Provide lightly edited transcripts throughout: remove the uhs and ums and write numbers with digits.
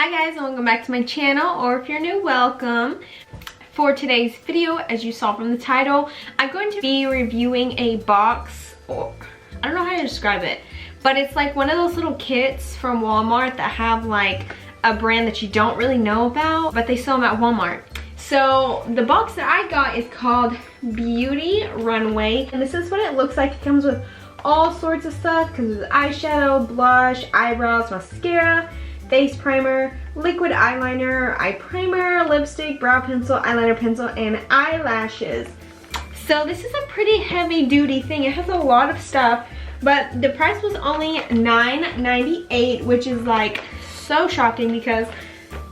Hi guys, and welcome back to my channel, or if you're new, welcome. For today's video, as you saw from the title, I'm going to be reviewing a box, or I don't know how to describe it, but it's like one of those little kits from Walmart that have like a brand that you don't really know about, but they sell them at Walmart. So the box that I got is called Beauty Runway, and this is what it looks like. It comes with all sorts of stuff. It comes with eyeshadow, blush, eyebrows, mascara, face primer, liquid eyeliner, eye primer, lipstick, brow pencil, eyeliner pencil, and eyelashes. So this is a pretty heavy duty thing. It has a lot of stuff, but the price was only $9.98, which is like so shocking because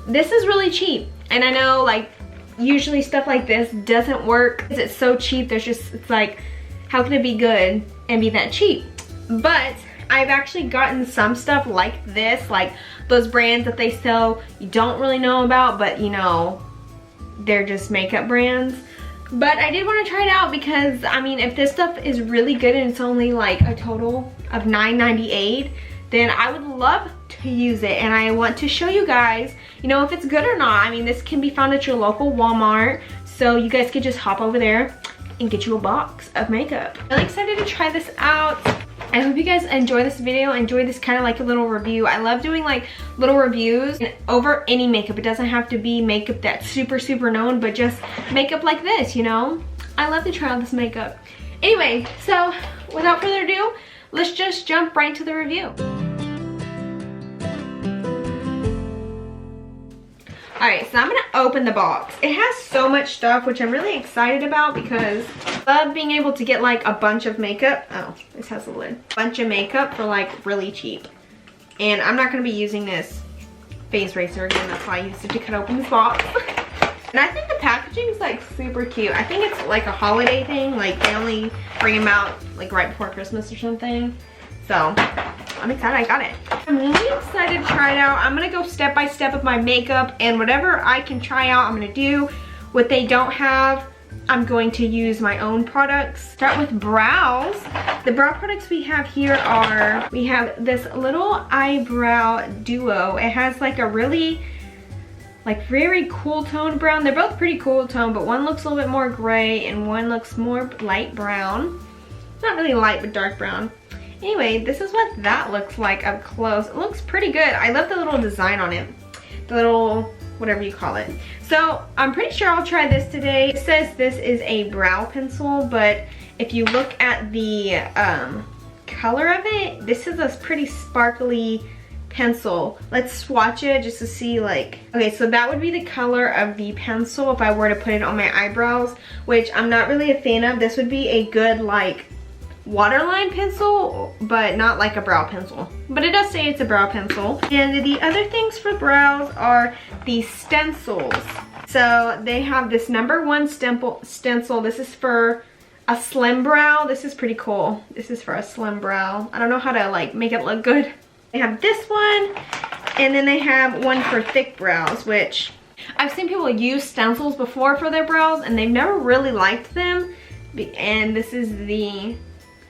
this is really cheap. And I know like usually stuff like this doesn't work because it's so cheap. It's like, how can it be good and be that cheap? But I've actually gotten some stuff like this, like those brands that they sell you don't really know about, but you know, they're just makeup brands. But I did want to try it out because, I mean, if this stuff is really good and it's only like a total of $9.98, then I would love to use it. And I want to show you guys, you know, if it's good or not. I mean, this can be found at your local Walmart, so you guys could just hop over there and get you a box of makeup. I'm really excited to try this out. I hope you guys enjoy this video, enjoy this kind of like a little review. I love doing like little reviews over any makeup. It doesn't have to be makeup that's super known, but just makeup like this, you know? I love to try out this makeup. Anyway, so without further ado, let's just jump right into the review. Alright, so I'm gonna open the box. It has so much stuff, which I'm really excited about because I love being able to get like a bunch of makeup. Oh, this has a lid. Bunch of makeup for like really cheap. And I'm not gonna be using this face eraser again. That's why I used it to cut open this box. And I think the packaging is like super cute. I think it's like a holiday thing. Like they only bring them out like right before Christmas or something. So I'm excited I got it. I'm really excited to try it out. I'm gonna go step by step with my makeup, and whatever I can try out, I'm gonna do. What they don't have, I'm going to use my own products. Start with brows. The brow products we have here are, we have this little eyebrow duo. It has like a really, like very cool tone brown. They're both pretty cool tone, but one looks a little bit more gray and one looks more light brown. Not really light, but dark brown. Anyway, this is what that looks like up close. It looks pretty good. I love the little design on it. The little, whatever you call it. So I'm pretty sure I'll try this today. It says this is a brow pencil, but if you look at the color of it, this is a pretty sparkly pencil. Let's swatch it just to see like, okay, so that would be the color of the pencil if I were to put it on my eyebrows, which I'm not really a fan of. This would be a good like waterline pencil, but not like a brow pencil. But it does say it's a brow pencil. And the other things for brows are the stencils. So they have this #1 stencil. This is for a slim brow. This is pretty cool. This is for a slim brow. I don't know how to like make it look good. They have this one, and then they have one for thick brows, which I've seen people use stencils before for their brows and they've never really liked them. And this is the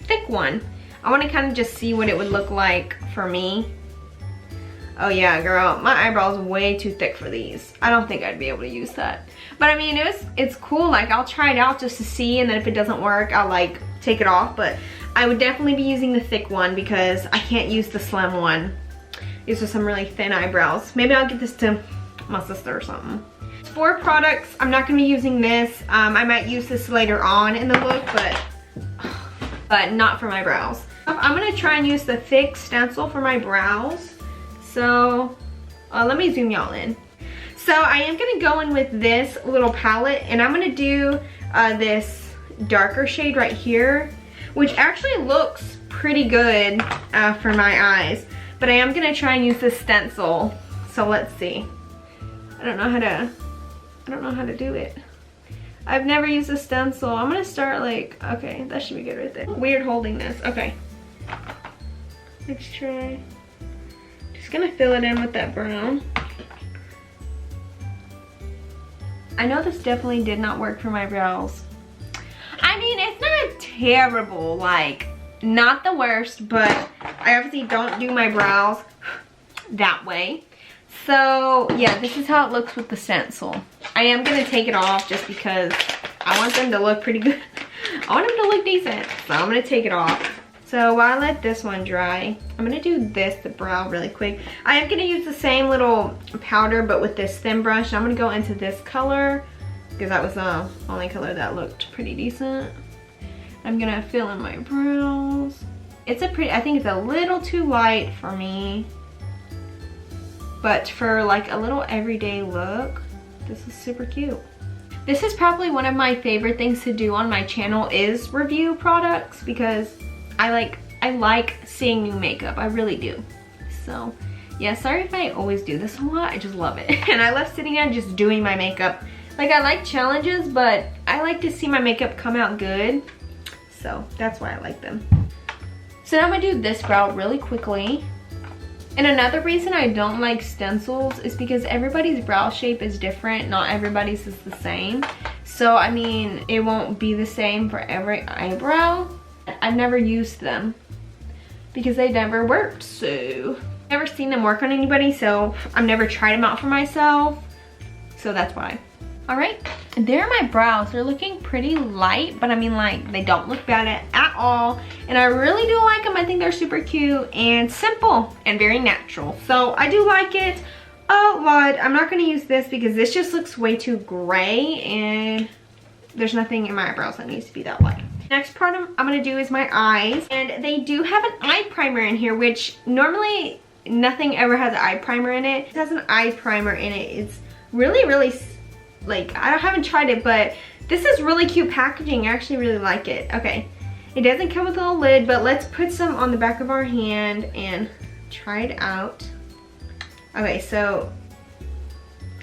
thick one. I want to kind of just see what it would look like for me. Oh yeah, girl, my eyebrows way too thick for these. I don't think I'd be able to use that. But I mean, it's cool. Like I'll try it out just to see, and then if it doesn't work, I'll like take it off. But I would definitely be using the thick one because I can't use the slim one. These are some really thin eyebrows. Maybe I'll give this to my sister or something. It's 4 products. I'm not gonna be using this. I might use this later on in the look, but not for my brows. I'm gonna try and use the thick stencil for my brows. So let me zoom y'all in. So I am gonna go in with this little palette, and I'm gonna do this darker shade right here, which actually looks pretty good for my eyes. But I am gonna try and use this stencil. So let's see. I don't know how to do it. I've never used a stencil. I'm gonna start like, okay, that should be good right there. Weird holding this. Okay. Let's try. Just gonna fill it in with that brown. I know this definitely did not work for my brows. I mean, it's not terrible, like, not the worst, but I obviously don't do my brows that way. So yeah, this is how it looks with the stencil. I am gonna take it off just because I want them to look pretty good. I want them to look decent, so I'm gonna take it off. So while I let this one dry, I'm gonna do the brow really quick. I am gonna use the same little powder, but with this thin brush. I'm gonna go into this color because that was the only color that looked pretty decent. I'm gonna fill in my brows. It's I think it's a little too light for me, but for like a little everyday look, this is super cute. This is probably one of my favorite things to do on my channel is review products, because I like seeing new makeup. I really do. So yeah, sorry if I always do this a lot. I just love it. And I love sitting down just doing my makeup. Like, I like challenges, but I like to see my makeup come out good. So that's why I like them. So now I'm gonna do this brow really quickly. And another reason I don't like stencils is because everybody's brow shape is different. Not everybody's is the same. So I mean, it won't be the same for every eyebrow. I've never used them because they never worked. So I've never seen them work on anybody, so I've never tried them out for myself. So that's why. All right, there are my brows. They're looking pretty light, but I mean, like, they don't look bad at all. And I really do like them. I think they're super cute and simple and very natural. So I do like it a lot. I'm not gonna use this because this just looks way too gray and there's nothing in my eyebrows that needs to be that light. Next part I'm gonna do is my eyes. And they do have an eye primer in here, which normally nothing ever has an eye primer in it. It has an eye primer in it. It's really, really, like, I haven't tried it, but this is really cute packaging. I actually really like it. Okay, it doesn't come with a little lid, but let's put some on the back of our hand and try it out. Okay, so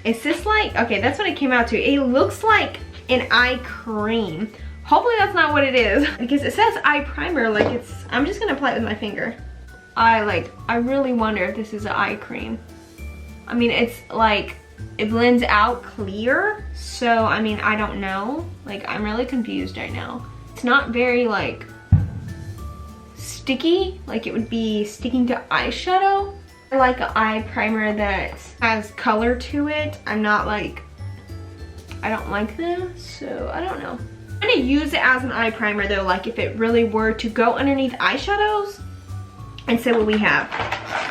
it's just like, okay, that's what it came out to. It looks like an eye cream. Hopefully that's not what it is, because it says eye primer. Like, it's, I'm just gonna apply it with my finger. I really wonder if this is an eye cream. I mean, it's like, it blends out clear, so I mean, I don't know. Like, I'm really confused right now. It's not very like sticky, like it would be sticking to eyeshadow. I like an eye primer that has color to it. I'm not like, I don't like them, so I don't know. I'm gonna use it as an eye primer though, like if it really were to go underneath eyeshadows, and see what we have.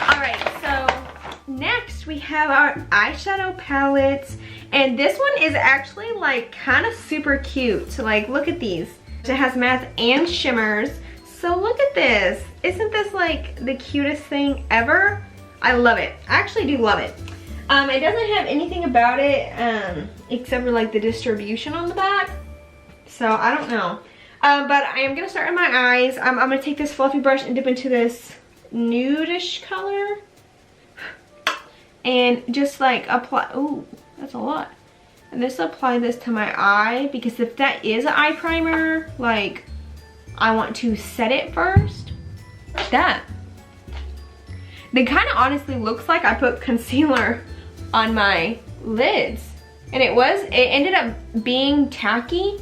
All right, so next we have our eyeshadow palettes, and this one is actually like kind of super cute. So like, look at these. It has matte and shimmers. So look at this. Isn't this like the cutest thing ever? I love it. I actually do love it. It doesn't have anything about it except for like the distribution on the back. So I don't know. But I am gonna start on my eyes. I'm gonna take this fluffy brush and dip into this nudish color. And just like apply, ooh, that's a lot. And just apply this to my eye, because if that is an eye primer, like, I want to set it first. Like that. It kind of honestly looks like I put concealer on my lids. And it ended up being tacky,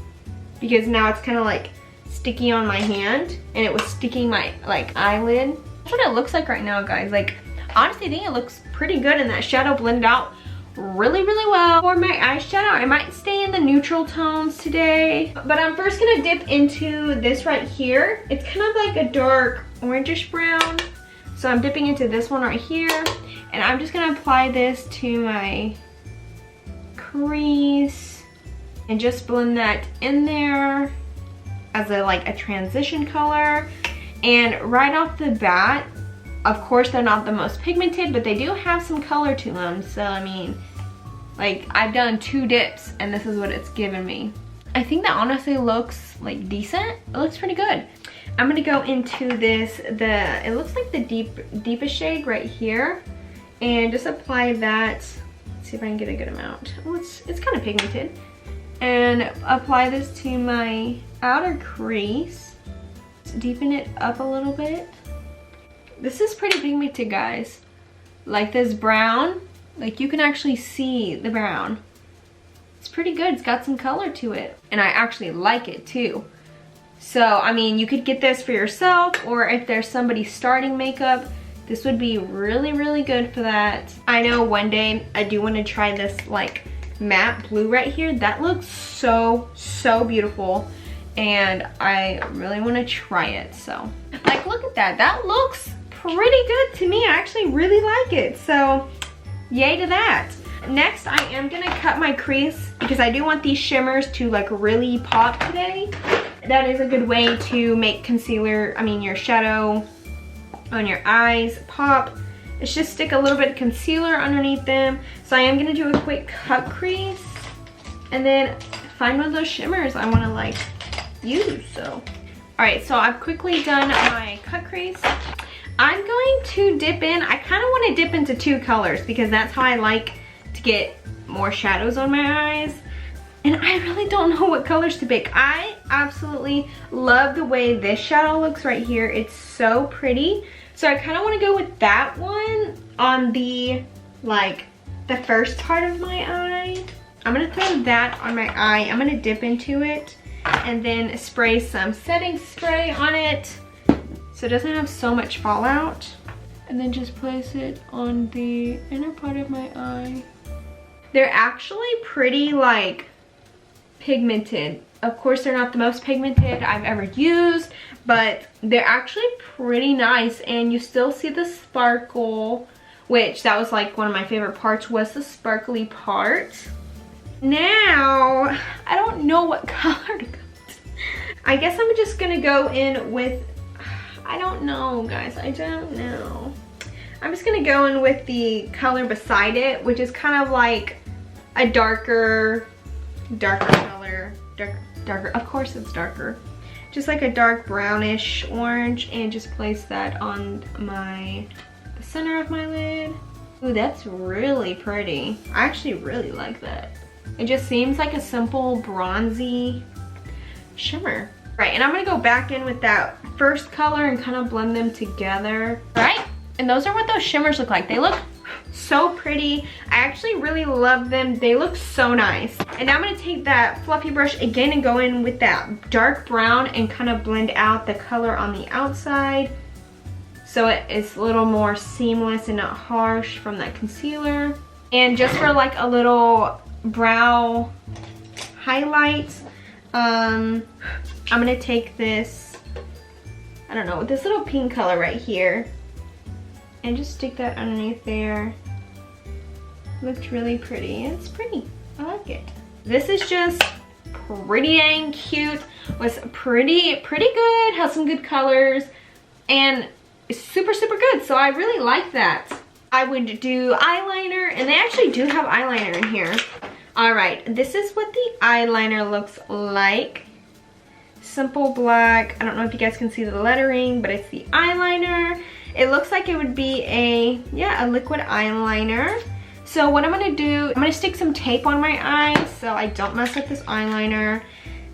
because now it's kind of like sticky on my hand, and it was sticking my like eyelid. That's what it looks like right now, guys. Like, honestly, I think it looks pretty good, and that shadow blended out really, really well. For my eyeshadow, I might stay in the neutral tones today, but I'm first gonna dip into this right here. It's kind of like a dark orangish brown. So I'm dipping into this one right here, and I'm just gonna apply this to my crease and just blend that in there as a transition color. And right off the bat, of course, they're not the most pigmented, but they do have some color to them. So I mean, like, I've done 2 dips and this is what it's given me. I think that honestly looks like decent. It looks pretty good. I'm gonna go into this, it looks like the deepest shade right here, and just apply that. Let's see if I can get a good amount. Oh, it's kind of pigmented. And apply this to my outer crease. Just deepen it up a little bit. This is pretty pigmented, guys. Like this brown, like you can actually see the brown. It's pretty good. It's got some color to it, and I actually like it too. So I mean, you could get this for yourself, or if there's somebody starting makeup, This would be really, really good for that. I know one day I do want to try this like matte blue right here. That looks so, so beautiful. And I really want to try it. So, like, look at that. That looks pretty good to me. I actually really like it. So, yay to that. Next, I am going to cut my crease because I do want these shimmers to like really pop today. That is a good way to make concealer, your shadow on your eyes pop. It's just stick a little bit of concealer underneath them. So I am going to do a quick cut crease and then find one of those shimmers I want to like use. So, alright, so I've quickly done my cut crease. I'm going to dip in. I kind of want to dip into 2 colors because that's how I like to get more shadows on my eyes. And I really don't know what colors to pick. I absolutely love the way this shadow looks right here. It's so pretty. So I kind of want to go with that one on the, like, the first part of my eye. I'm going to throw that on my eye. I'm going to dip into it and then spray some setting spray on it so it doesn't have so much fallout. And then just place it on the inner part of my eye. They're actually pretty, like, pigmented. Of course, they're not the most pigmented I've ever used, but they're actually pretty nice, and you still see the sparkle, which that was like one of my favorite parts, was the sparkly part. Now, I don't know what color to go with. I guess I'm just gonna go in with, I don't know, guys, I don't know. I'm just gonna go in with the color beside it, which is kind of like a darker color, darker, of course it's darker. Just like a dark brownish orange, and just place that on the center of my lid. Ooh, that's really pretty. I actually really like that. It just seems like a simple bronzy shimmer. Right, and I'm gonna go back in with that first color and kind of blend them together. Right, and those are what those shimmers look like. They look so pretty. I actually really love them. They look so nice. And now I'm going to take that fluffy brush again and go in with that dark brown and kind of blend out the color on the outside so it's a little more seamless and not harsh from that concealer. And just for like a little brow highlight, I'm going to take this, I don't know, this little pink color right here and just stick that underneath there. Looks really pretty. It's pretty. I like it. This is just pretty dang cute. Was pretty good. Has some good colors. And it's super, super good. So I really like that. I would do eyeliner. And they actually do have eyeliner in here. Alright. This is what the eyeliner looks like. Simple black. I don't know if you guys can see the lettering, but it's the eyeliner. It looks like it would be a liquid eyeliner. So what I'm gonna do, I'm gonna stick some tape on my eyes so I don't mess up this eyeliner.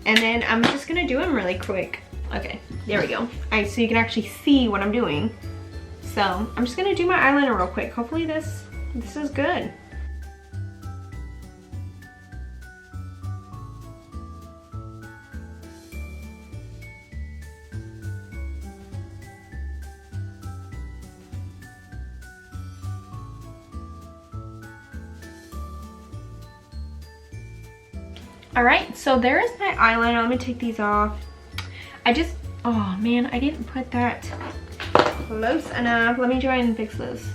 And then I'm just gonna do them really quick. Okay, there we go. All right, so you can actually see what I'm doing. So I'm just gonna do my eyeliner real quick. Hopefully this is good. Alright, so there is my eyeliner. Let me take these off. Oh man, I didn't put that close enough. Let me try and fix this.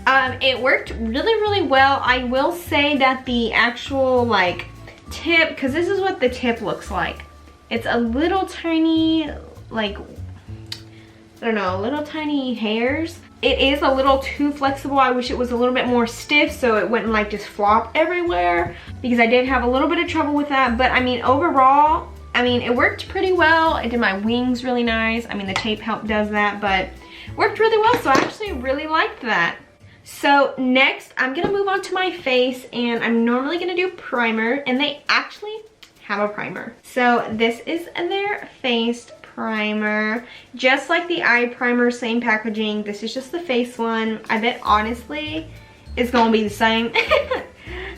It worked really, really well. I will say that the actual like tip, because this is what the tip looks like. It's a little tiny, like, I don't know, little tiny hairs. It is a little too flexible. I wish it was a little bit more stiff so it wouldn't like just flop everywhere, because I did have a little bit of trouble with that. But I mean, overall, I mean, it worked pretty well. I did my wings really nice. I mean, the tape does that, but it worked really well. So I actually really liked that. So next, I'm gonna move on to my face, and I'm normally gonna do primer, and they actually have a primer. So this is their face primer, just like the eye primer, same packaging. This is just the face one. I bet honestly it's gonna be the same.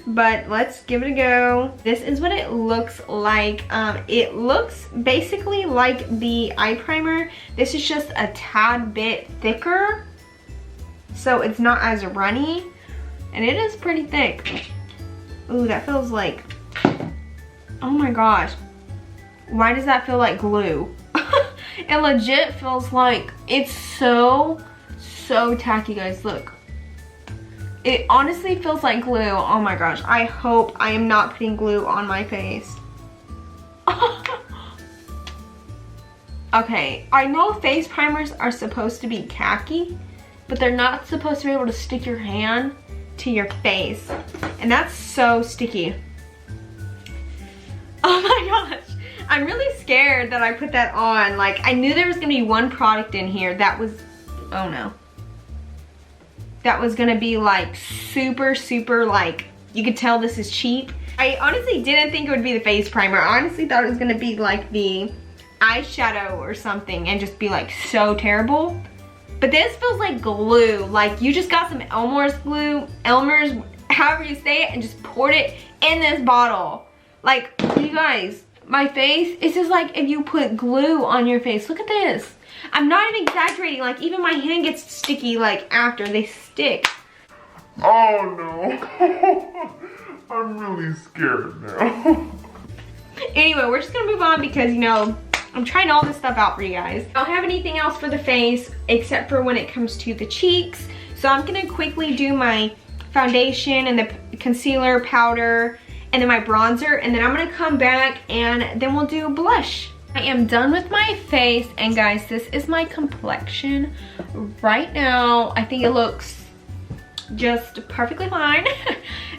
But let's give it a go. This is what it looks like. It looks basically like the eye primer. This is just a tad bit thicker. so it's not as runny, and it is pretty thick. Ooh, that feels like, oh my gosh, why does that feel like glue? It legit feels like, it's so tacky, guys. Look, it honestly feels like glue. Oh my gosh, I hope I am not putting glue on my face. Okay, I know face primers are supposed to be khaki, but they're not supposed to be able to stick your hand to your face, and that's so sticky. Oh my gosh, I'm really scared that I put that on. Like, I knew there was gonna be one product in here that was, oh no, that was gonna be like super like, you could tell this is cheap. I honestly didn't think it would be the face primer. I honestly thought it was gonna be like the eyeshadow or something and just be like so terrible. But this feels like glue. Like you just got some Elmer's glue, however you say it, and just poured it in this bottle. Like, you guys, my face, it's just like if you put glue on your face. Look at this. I'm not even exaggerating. Like, even my hand gets sticky like after they stick. Oh no. I'm really scared now. Anyway, we're just gonna move on because, you know, I'm trying all this stuff out for you guys. I don't have anything else for the face except for when it comes to the cheeks. So I'm gonna quickly do my foundation and the concealer, powder, and then my bronzer, and then I'm gonna come back and then we'll do blush. I am done with my face, and guys, this is my complexion right now. I think it looks just perfectly fine.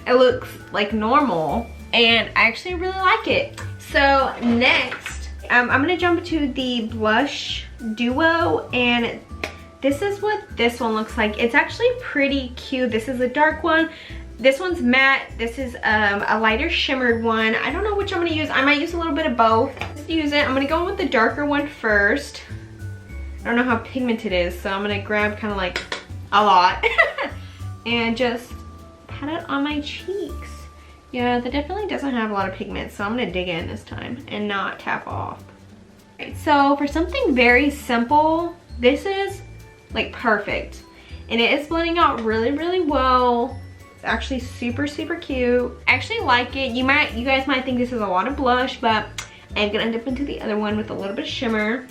It looks like normal, and I actually really like it. So next, I'm gonna jump into the blush duo, and this is what this one looks like. It's actually pretty cute. This is a dark one. This one's matte. This is a lighter shimmered one. I don't know which I'm gonna use. I might use a little bit of both. Let's use it. I'm gonna go with the darker one first. I don't know how pigmented it is, so I'm gonna grab kind of like a lot and just pat it on my cheeks. Yeah, that definitely doesn't have a lot of pigment, so I'm gonna dig in this time and not tap off. Right, so for something very simple, this is like perfect, and it is blending out really well. It's actually super cute. I actually like it. You guys might think this is a lot of blush, but I'm gonna dip into the other one with a little bit of shimmer.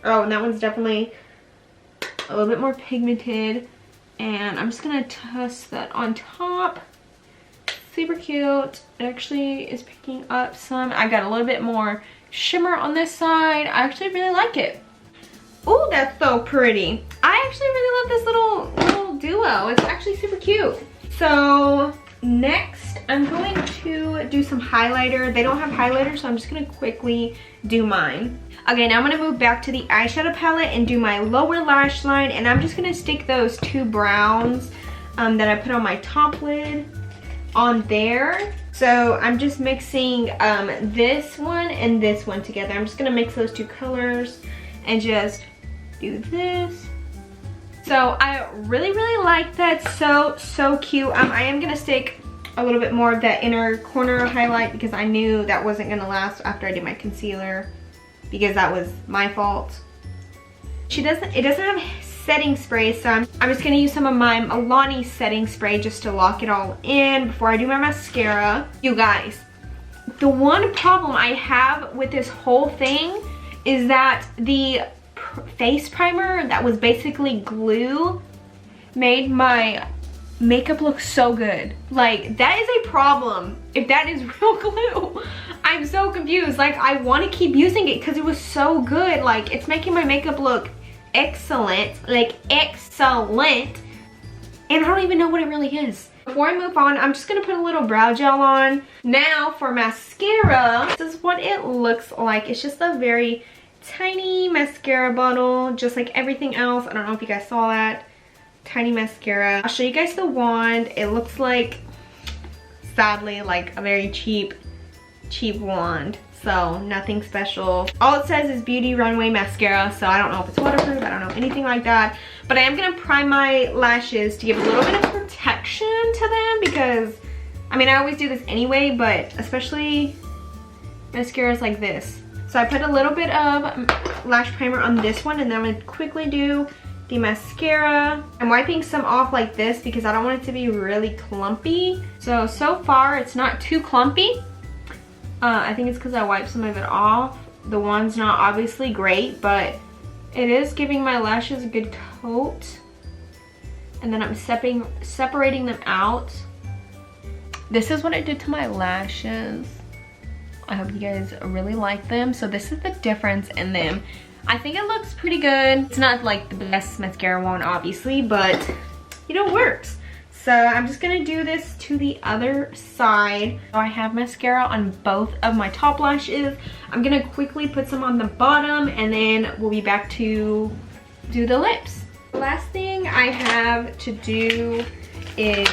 Oh, and that one's definitely a little bit more pigmented, and I'm just gonna toss that on top. Super cute. It actually is picking up some. I got a little bit more shimmer on this side. I actually really like it. Oh, that's so pretty. I actually really love this little duo. It's actually super cute. So next, I'm going to do some highlighter. They don't have highlighter, so I'm just gonna quickly do mine. Okay, now I'm gonna move back to the eyeshadow palette and do my lower lash line, and I'm just gonna stick those two browns that I put on my top lid on there. So I'm just mixing this one and this one together. I'm just gonna mix those two colors and just do this. So I really like that. So cute. I am gonna stick a little bit more of that inner corner highlight because I knew that wasn't gonna last after I did my concealer, because that was my fault. It doesn't have setting spray, so I'm just gonna use some of my Milani setting spray just to lock it all in before I do my mascara. You guys, the one problem I have with this whole thing is that the face primer that was basically glue made my makeup look so good. Like, that is a problem if that is real glue. I'm so confused. Like, I want to keep using it because it was so good. Like, it's making my makeup look excellent, like excellent, and I don't even know what it really is. Before I move on, I'm just gonna put a little brow gel on. Now for mascara, this is what it looks like. It's just a very tiny mascara bottle, just like everything else. I don't know if you guys saw that. Tiny mascara. I'll show you guys the wand. It looks like, sadly, like a very cheap wand. So nothing special. All it says is Beauty Runway Mascara, so I don't know if it's waterproof, I don't know anything like that. But I am gonna prime my lashes to give a little bit of protection to them, because, I mean, I always do this anyway, but especially mascaras like this. So I put a little bit of lash primer on this one, and then I'm gonna quickly do the mascara. I'm wiping some off like this because I don't want it to be really clumpy. So far it's not too clumpy. I think it's because I wiped some of it off. The one's not obviously great, but it is giving my lashes a good coat. And then I'm separating them out. This is what I did to my lashes. I hope you guys really like them. So this is the difference in them. I think it looks pretty good. It's not like the best mascara one, obviously, but you know, it works. So I'm just gonna do this to the other side. So I have mascara on both of my top lashes. I'm gonna quickly put some on the bottom and then we'll be back to do the lips. The last thing I have to do is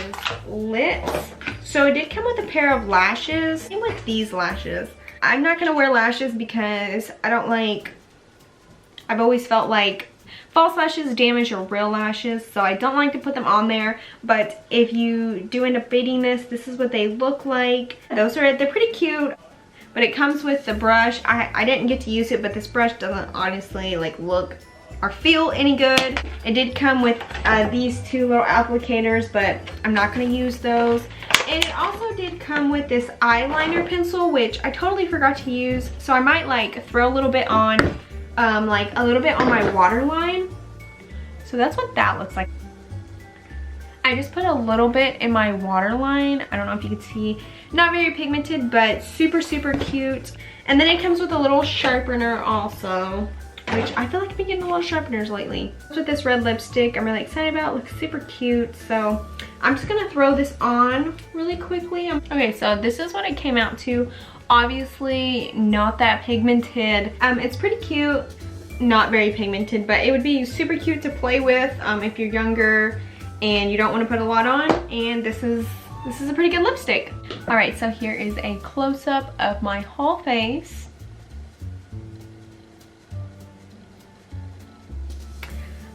lips. So it did come with a pair of lashes. Same with these lashes. I'm not gonna wear lashes because I don't like, I've always felt like false lashes damage your real lashes, so I don't like to put them on there. But if you do end up fading this is what they look like. Those are it. They're pretty cute, but it comes with the brush. I didn't get to use it, but this brush doesn't honestly like look or feel any good. It did come with these two little applicators, but I'm not going to use those. And it also did come with this eyeliner pencil, which I totally forgot to use, so I might like throw a little bit on like a little bit on my waterline. So that's what that looks like. I just put a little bit in my waterline. I don't know if you can see. Not very pigmented, but super cute. And then it comes with a little sharpener also, which I feel like I've been getting a lot of sharpeners lately. With this red lipstick, I'm really excited about. It looks super cute. So I'm just gonna throw this on really quickly. Okay, so this is what it came out to. Obviously not that pigmented. It's pretty cute, not very pigmented, but it would be super cute to play with if you're younger and you don't want to put a lot on. And this is a pretty good lipstick. All right, so here is a close-up of my whole face.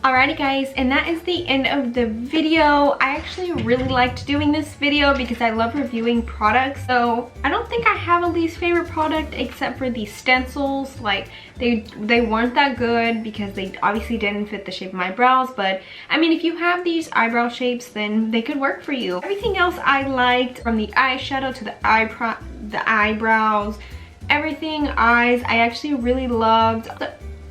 Alrighty guys, and that is the end of the video. I actually really liked doing this video because I love reviewing products. So I don't think I have a least favorite product except for these stencils. Like they weren't that good because they obviously didn't fit the shape of my brows. But I mean, if you have these eyebrow shapes, then they could work for you. Everything else I liked, from the eyeshadow to the eyebrows, everything, eyes, I actually really loved.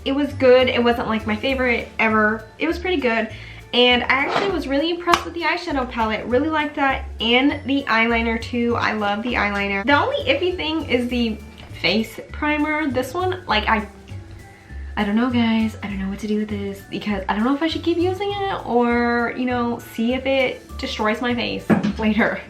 It was good. It wasn't like my favorite ever. It was pretty good. And I actually was really impressed with the eyeshadow palette. Really like that. And the eyeliner too. I love the eyeliner. The only iffy thing is the face primer. This one, like I don't know guys. I don't know what to do with this because I don't know if I should keep using it or, you know, see if it destroys my face later.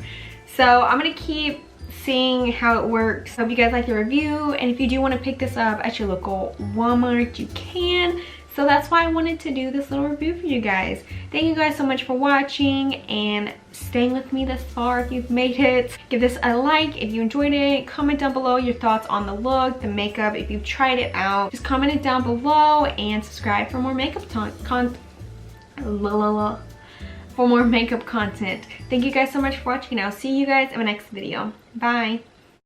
So I'm gonna keep seeing how it works. Hope you guys like the review, and if you do want to pick this up at your local Walmart, you can. So that's why I wanted to do this little review for you guys. Thank you guys so much for watching and staying with me this far. If you've made it, give this a like if you enjoyed it. Comment down below your thoughts on the look, the makeup, if you've tried it out. Just comment it down below and subscribe for more makeup content. Thank you guys so much for watching, and I'll see you guys in my next video. Bye.